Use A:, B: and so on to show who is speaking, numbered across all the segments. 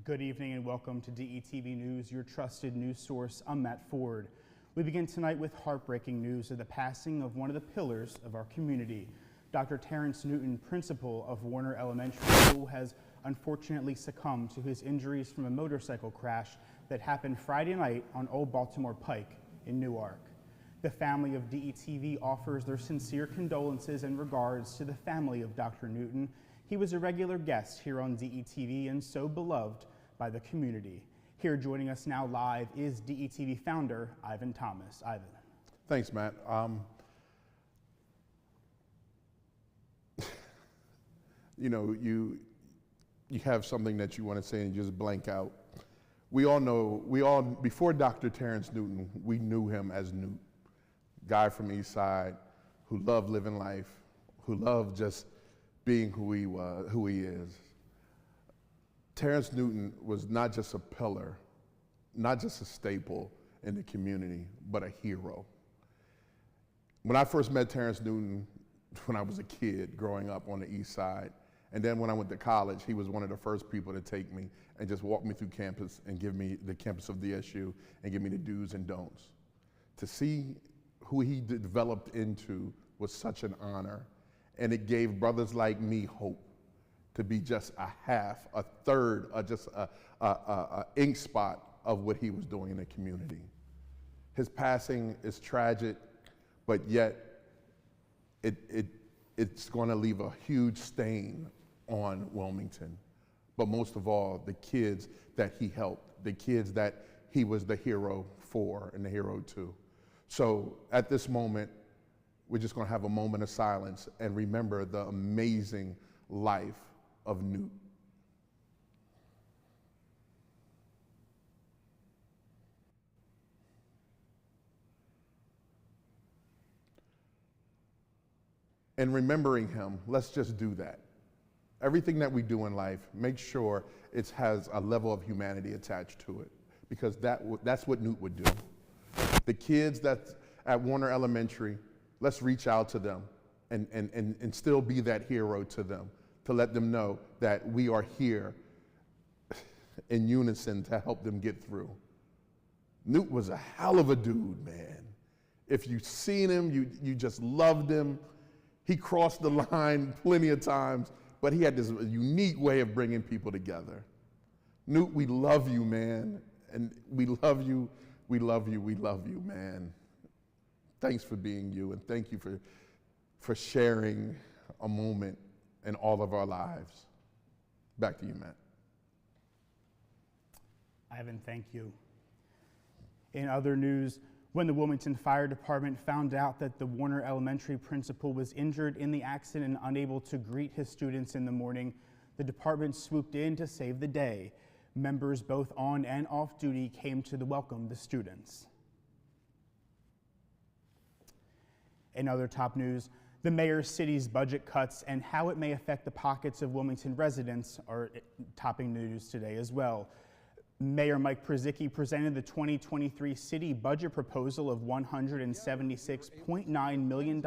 A: Good evening and welcome to DETV News, your trusted news source. I'm Matt Ford. We begin tonight with heartbreaking news of the passing of one of the pillars of our community. Dr. Terrance Newton, principal of Warner Elementary School, has unfortunately succumbed to his injuries from a motorcycle crash that happened Friday night on Old Baltimore Pike in Newark. The family of DETV offers their sincere condolences and regards to the family of Dr. Newton. He was a regular guest here on DETV and so beloved by the community. Here joining us now live is DETV founder Ivan Thomas. Ivan.
B: Thanks, Matt. You know, you have something that you want to say and you just blank out. We all know, before Dr. Terrance Newton, we knew him as Newt, guy from East Side who loved living life, who loved just being who he is. Terrance Newton was not just a pillar, not just a staple in the community, but a hero. When I first met Terrance Newton, when I was a kid growing up on the East Side, and then when I went to college, he was one of the first people to take me and just walk me through campus and give me the campus of DSU and give me the do's and don'ts. To see who he developed into was such an honor, and it gave brothers like me hope to be just a third, just a ink spot of what he was doing in the community. His passing is tragic, but yet it's going to leave a huge stain on Wilmington. But most of all, the kids that he helped, the kids that he was the hero for and the hero to. So at this moment, we're just going to have a moment of silence and remember the amazing life of Newt. And remembering him, let's just do that. Everything that we do in life, make sure it has a level of humanity attached to it, because that's what Newt would do. The kids that's at Warner Elementary, let's reach out to them and still be that hero to them, to let them know that we are here in unison to help them get through. Newt was a hell of a dude, man. If you've seen him, you just loved him. He crossed the line plenty of times, but he had this unique way of bringing people together. Newt, we love you, man. And we love you, we love you, we love you, man. Thanks for being you, and thank you for sharing a moment in all of our lives. Back to you, Matt.
A: Ivan, thank you. In other news, when the Wilmington Fire Department found out that the Warner Elementary principal was injured in the accident and unable to greet his students in the morning, the department swooped in to save the day. Members both on and off duty came to welcome the students. In other top news, the mayor's city's budget cuts and how it may affect the pockets of Wilmington residents are topping news today as well. Mayor Mike Purzycki presented the 2023 city budget proposal of $176.9 million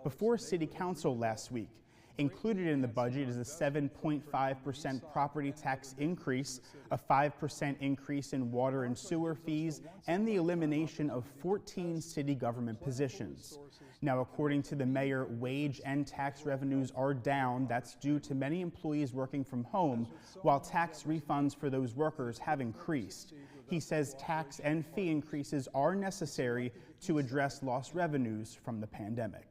A: before City Council last week. Included in the budget is a 7.5% property tax increase, a 5% increase in water and sewer fees, and the elimination of 14 city government positions. Now, according to the mayor, wage and tax revenues are down. That's due to many employees working from home, while tax refunds for those workers have increased. He says tax and fee increases are necessary to address lost revenues from the pandemic.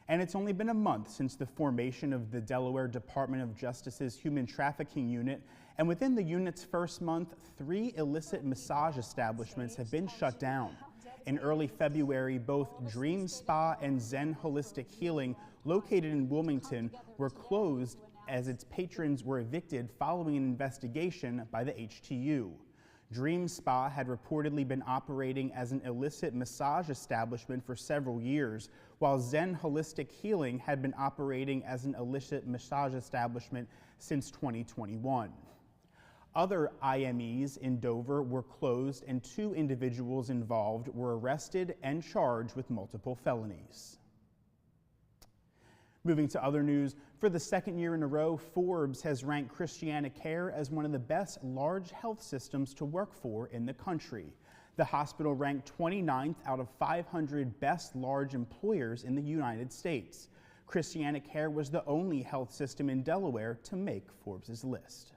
A: And it's only been a month since the formation of the Delaware Department of Justice's Human Trafficking Unit, and within the unit's first month, 3 illicit massage establishments have been shut down. In early February, both Dream Spa and Zen Holistic Healing, located in Wilmington, were closed as its patrons were evicted following an investigation by the HTU. Dream Spa had reportedly been operating as an illicit massage establishment for several years, while Zen Holistic Healing had been operating as an illicit massage establishment since 2021. Other IMEs in Dover were closed, and 2 individuals involved were arrested and charged with multiple felonies. Moving to other news, for the second year in a row, Forbes has ranked ChristianaCare as one of the best large health systems to work for in the country. The hospital ranked 29th out of 500 best large employers in the United States. ChristianaCare was the only health system in Delaware to make Forbes' list.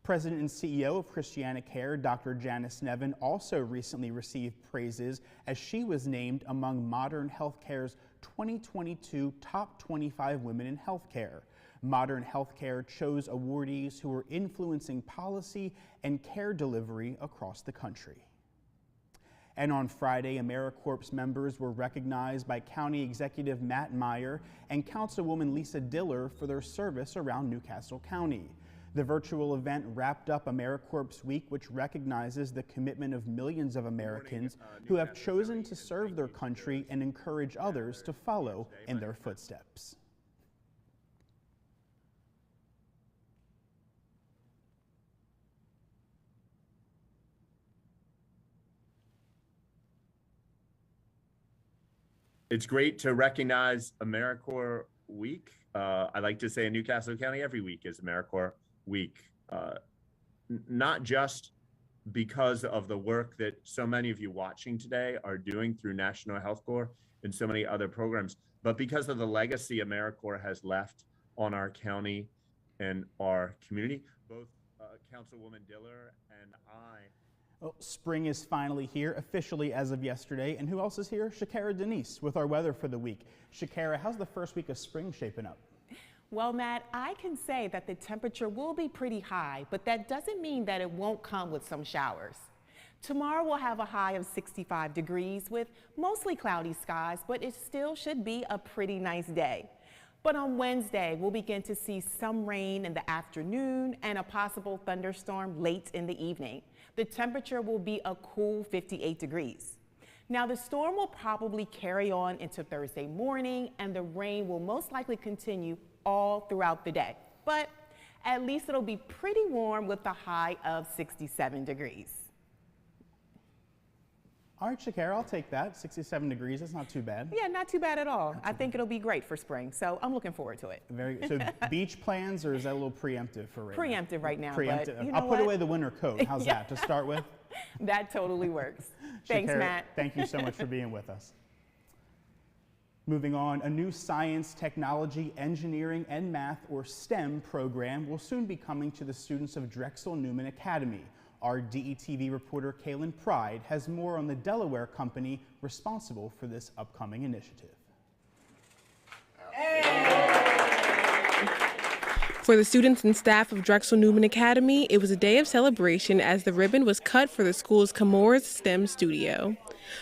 A: President and CEO of ChristianaCare, Dr. Janice Nevin, also recently received praises as she was named among Modern Healthcare's 2022 Top 25 Women in Healthcare. Modern Healthcare chose awardees who are influencing policy and care delivery across the country. And on Friday, AmeriCorps members were recognized by County Executive Matt Meyer and Councilwoman Lisa Diller for their service around Newcastle County. The virtual event wrapped up AmeriCorps Week, which recognizes the commitment of millions of Americans who have chosen to serve their country and encourage others to follow in their footsteps.
C: It's great to recognize AmeriCorps Week. I like to say in Newcastle County, every week is AmeriCorps Week, not just because of the work that so many of you watching today are doing through National Health Corps and so many other programs, but because of the legacy AmeriCorps has left on our county and our community. Both Councilwoman Diller and I.
A: Well, spring is finally here, officially as of yesterday. And who else is here? Shakara Denise with our weather for the week. Shakara, how's the first week of spring shaping up?
D: Well, Matt, I can say that the temperature will be pretty high, but that doesn't mean that it won't come with some showers. Tomorrow we'll have a high of 65 degrees with mostly cloudy skies, but it still should be a pretty nice day. But on Wednesday, we'll begin to see some rain in the afternoon and a possible thunderstorm late in the evening. The temperature will be a cool 58 degrees. Now, the storm will probably carry on into Thursday morning, and the rain will most likely continue all throughout the day. But at least it'll be pretty warm with a high of 67 degrees.
A: All right, Shakara, I'll take that. 67 degrees, that's not too bad.
D: Yeah, not too bad at all. I think it'll be great for spring, so I'm looking forward to it.
A: Very good. So beach plans, or is that a little preemptive for right now?
D: Preemptive right now,
A: Preemptive.
D: but you know
A: I'll put away the winter coat. How's
D: Yeah.
A: that to start with?
D: That totally works. Thanks,
A: Shakara,
D: Matt.
A: Thank you so much for being with us. Moving on, a new science, technology, engineering, and math, or STEM program will soon be coming to the students of Drexel Newman Academy. Our DETV reporter Kaylin Pride has more on the Delaware company responsible for this upcoming initiative.
E: For the students and staff of Drexel Newman Academy, it was a day of celebration as the ribbon was cut for the school's Chemours STEM studio.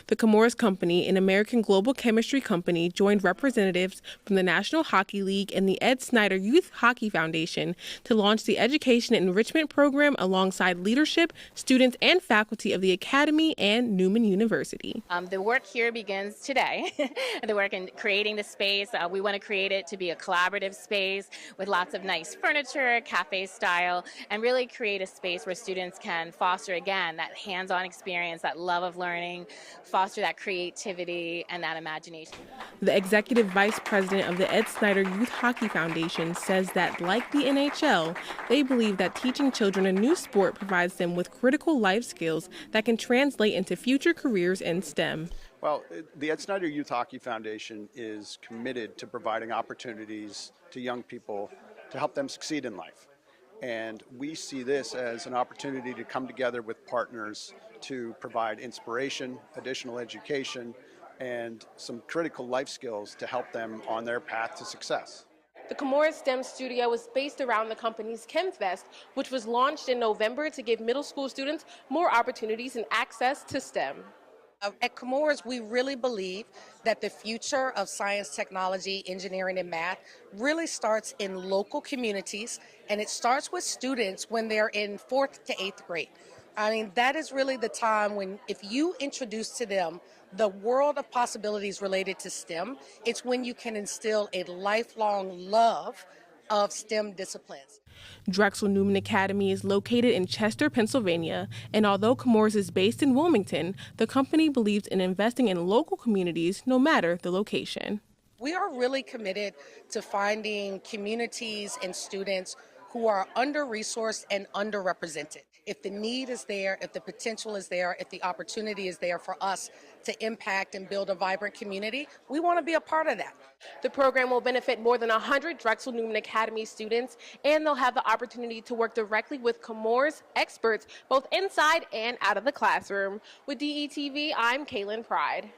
E: The Chemours Company, an American global chemistry company, joined representatives from the National Hockey League and the Ed Snyder Youth Hockey Foundation to launch the Education and Enrichment Program alongside leadership, students, and faculty of the Academy and Newman University.
F: The work here begins today. The work in creating the space. We want to create it to be a collaborative space with lots of nice furniture, cafe style, and really create a space where students can foster, again, that hands-on experience, that love of learning, foster that creativity and that imagination.
E: The executive vice president of the Ed Snyder Youth Hockey Foundation says that, like the NHL, they believe that teaching children a new sport provides them with critical life skills that can translate into future careers in STEM.
G: Well, the Ed Snyder Youth Hockey Foundation is committed to providing opportunities to young people to help them succeed in life. And we see this as an opportunity to come together with partners to provide inspiration, additional education, and some critical life skills to help them on their path to success.
H: The Chemours STEM Studio is based around the company's ChemFest, which was launched in November to give middle school students more opportunities and access to STEM.
I: At Chemours, we really believe that the future of science, technology, engineering, and math really starts in local communities, and it starts with students when they're in 4th to 8th grade. I mean, that is really the time when, if you introduce to them the world of possibilities related to STEM, it's when you can instill a lifelong love of STEM disciplines.
E: Drexel Newman Academy is located in Chester, Pennsylvania, and although Chemours is based in Wilmington, the company believes in investing in local communities no matter the location.
I: We are really committed to finding communities and students who are under-resourced and underrepresented. If the need is there, if the potential is there, if the opportunity is there for us to impact and build a vibrant community, we want to be a part of that.
H: The program will benefit more than 100 Drexel Newman Academy students, and they'll have the opportunity to work directly with Comores experts, both inside and out of the classroom. With DETV, I'm Kaylin Pride.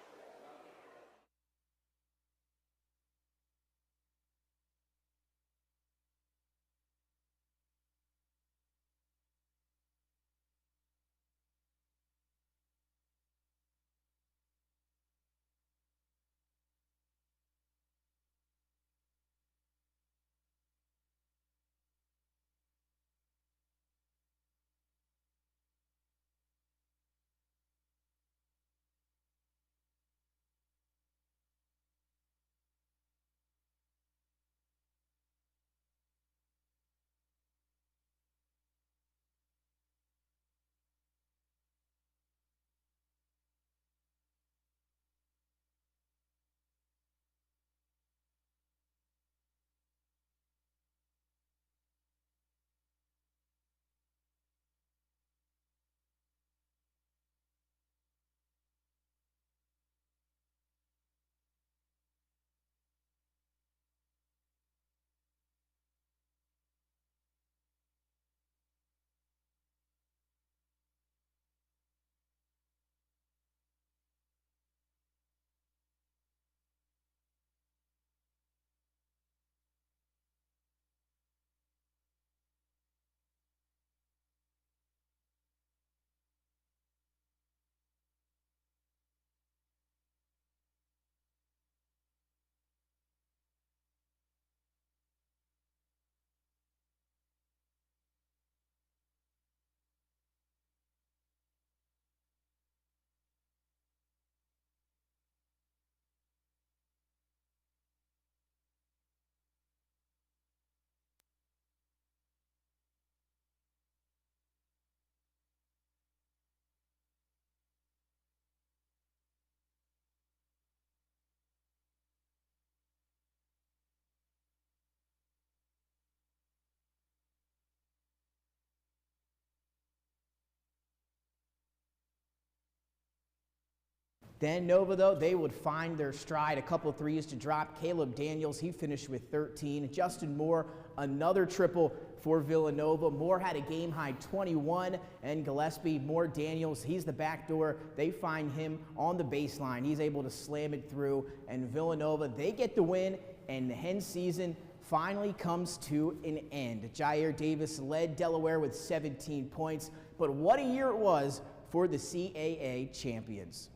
J: Then Nova, though, they would find their stride. A couple threes to drop. Caleb Daniels, he finished with 13. Justin Moore, another triple for Villanova. Moore had a game-high 21, and Gillespie, Moore, Daniels, he's the backdoor. They find him on the baseline. He's able to slam it through, and Villanova, they get the win, and the Hen season finally comes to an end. Jair Davis led Delaware with 17 points, but what a year it was for the CAA champions.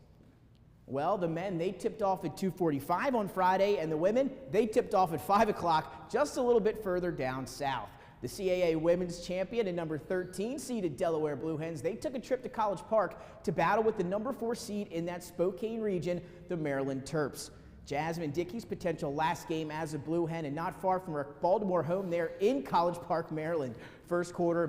J: Well, the men, they tipped off at 2:45 on Friday, and the women, they tipped off at 5 o'clock, just a little bit further down south. The CAA women's champion and number 13 seeded Delaware Blue Hens, they took a trip to College Park to battle with the number 4 seed in that Spokane region, the Maryland Terps. Jasmine Dickey's potential last game as a Blue Hen, and not far from her Baltimore home there in College Park, Maryland. First quarter,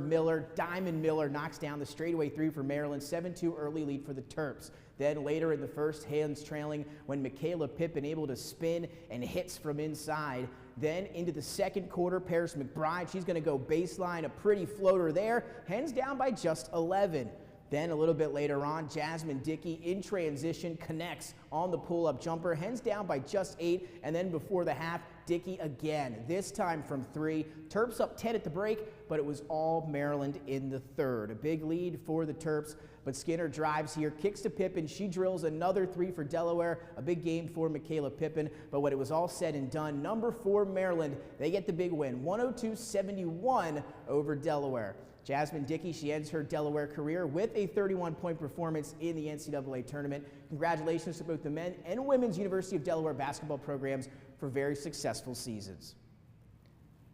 J: Diamond Miller knocks down the straightaway 3 for Maryland, 7-2 early lead for the Terps. Then later in the first, Hens trailing when Michaela Pippin able to spin and hits from inside. Then into the second quarter, Paris McBride, she's going to go baseline, a pretty floater there. Hens down by just 11. Then a little bit later on, Jasmine Dickey in transition connects on the pull-up jumper. Hens down by just 8, and then before the half, Dickey again, this time from 3. Terps up 10 at the break, but it was all Maryland in the third. A big lead for the Terps, but Skinner drives here, kicks to Pippin. She drills another 3 for Delaware. A big game for Michaela Pippin, but when it was all said and done, number 4 Maryland, they get the big win, 102-71 over Delaware. Jasmine Dickey, she ends her Delaware career with a 31-point performance in the NCAA tournament. Congratulations to both the men and women's University of Delaware basketball programs for very successful seasons.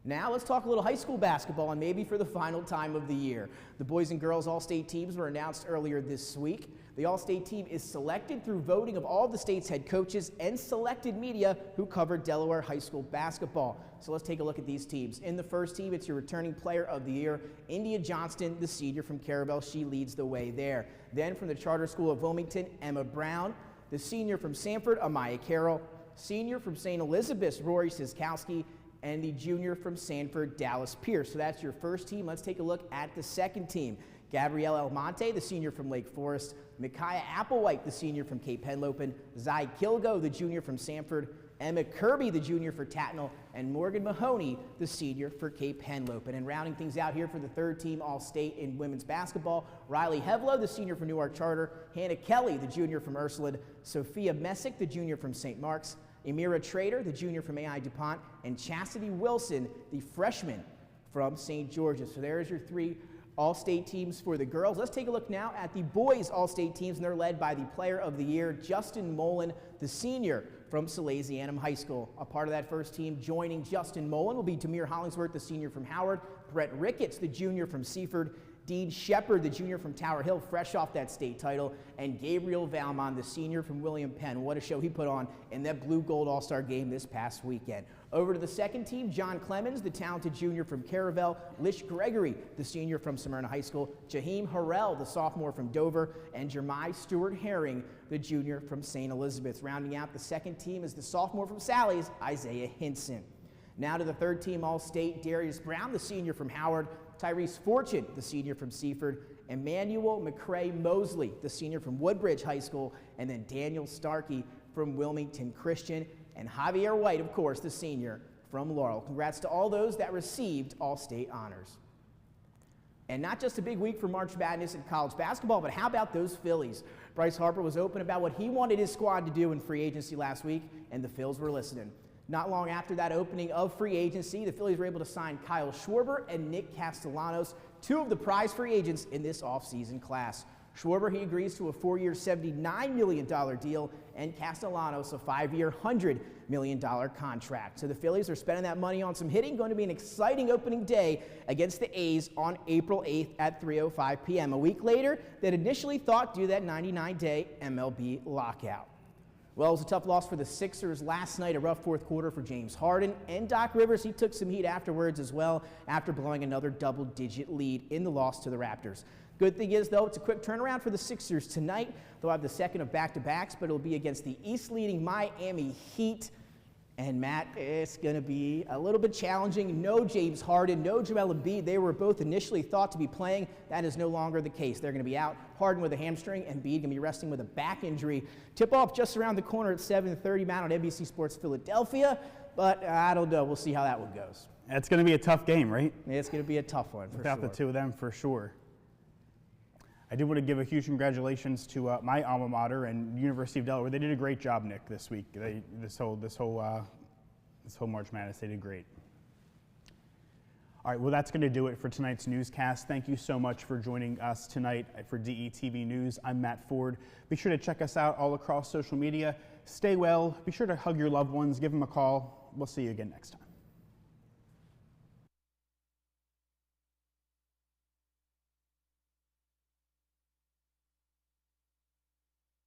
J: Now let's talk a little high school basketball, and maybe for the final time of the year. The boys and girls All-State teams were announced earlier this week. The All-State team is selected through voting of all the state's head coaches and selected media who covered Delaware high school basketball. So let's take a look at these teams. In the first team, it's your returning player of the year, India Johnston, the senior from Carabel. She leads the way there. Then from the Charter School of Wilmington, Emma Brown. The senior from Sanford, Amaya Carroll. senior from St. Elizabeth's, Rory Siskowski, and the junior from Sanford, Dallas Pierce. So that's your first team. Let's take a look at the second team. Gabrielle Almonte, the senior from Lake Forest, Micaiah Applewhite, the senior from Cape Henlopen, Zai Kilgo, the junior from Sanford, Emma Kirby, the junior for Tatnall, and Morgan Mahoney, the senior for Cape Henlopen. And rounding things out here for the third team All-State in women's basketball, Riley Hevlo, the senior from Newark Charter, Hannah Kelly, the junior from Ursuline, Sophia Messick, the junior from St. Mark's, Amira Trader, the junior from AI DuPont, and Chastity Wilson, the freshman from St. George's. So there's your three All-State teams for the girls. Let's take a look now at the boys All-State teams, and they're led by the Player of the Year, Justin Mullen, the senior from Salesianum High School. A part of that first team joining Justin Mullen will be Demir Hollingsworth, the senior from Howard, Brett Ricketts, the junior from Seaford, Dean Shepard, the junior from Tower Hill, fresh off that state title, and Gabriel Valmont, the senior from William Penn. What a show he put on in that blue-gold all-star game this past weekend. Over to the second team, John Clemens, the talented junior from Caravel, Lish Gregory, the senior from Smyrna High School, Jaheim Harrell, the sophomore from Dover, and Jeremiah Stewart Herring, the junior from St. Elizabeth's. Rounding out the second team is the sophomore from Sally's, Isaiah Hinson. Now to the third team All-State, Darius Brown, the senior from Howard, Tyrese Fortune, the senior from Seaford, Emmanuel McCrae Mosley, the senior from Woodbridge High School, and then Daniel Starkey from Wilmington Christian, and Javier White, of course, the senior from Laurel. Congrats to all those that received All-State honors. And not just a big week for March Madness in college basketball, but how about those Phillies? Bryce Harper was open about what he wanted his squad to do in free agency last week, and the Phils were listening. Not long after that opening of free agency, the Phillies were able to sign Kyle Schwarber and Nick Castellanos, two of the prize free agents in this offseason class. Schwarber, he agrees to a 4-year, $79 million deal, and Castellanos a 5-year, $100 million contract. So the Phillies are spending that money on some hitting. Going to be an exciting opening day against the A's on April 8th at 3:05 p.m. A week later than initially thought due to that 99-day MLB lockout. Well, it was a tough loss for the Sixers last night, a rough fourth quarter for James Harden. And Doc Rivers, he took some heat afterwards as well after blowing another double-digit lead in the loss to the Raptors. Good thing is, though, it's a quick turnaround for the Sixers tonight. They'll have the second of back-to-backs, but it'll be against the East-leading Miami Heat. And, Matt, it's going to be a little bit challenging. No James Harden, no Joel Embiid. They were both initially thought to be playing. That is no longer the case. They're going to be out. Harden with a hamstring, and Embiid going to be resting with a back injury. Tip-off just around the corner at 7:30, Matt, on NBC Sports Philadelphia. But I don't know. We'll see how that one goes.
A: It's going to be a tough game, right?
J: It's going to be a tough one, for
A: Without
J: sure.
A: the two of them, for sure. I do want to give a huge congratulations to my alma mater and University of Delaware. They did a great job, Nick, this week. This whole March Madness, they did great. All right, well, that's going to do it for tonight's newscast. Thank you so much for joining us tonight for DETV News. I'm Matt Ford. Be sure to check us out all across social media. Stay well. Be sure to hug your loved ones. Give them a call. We'll see you again next time.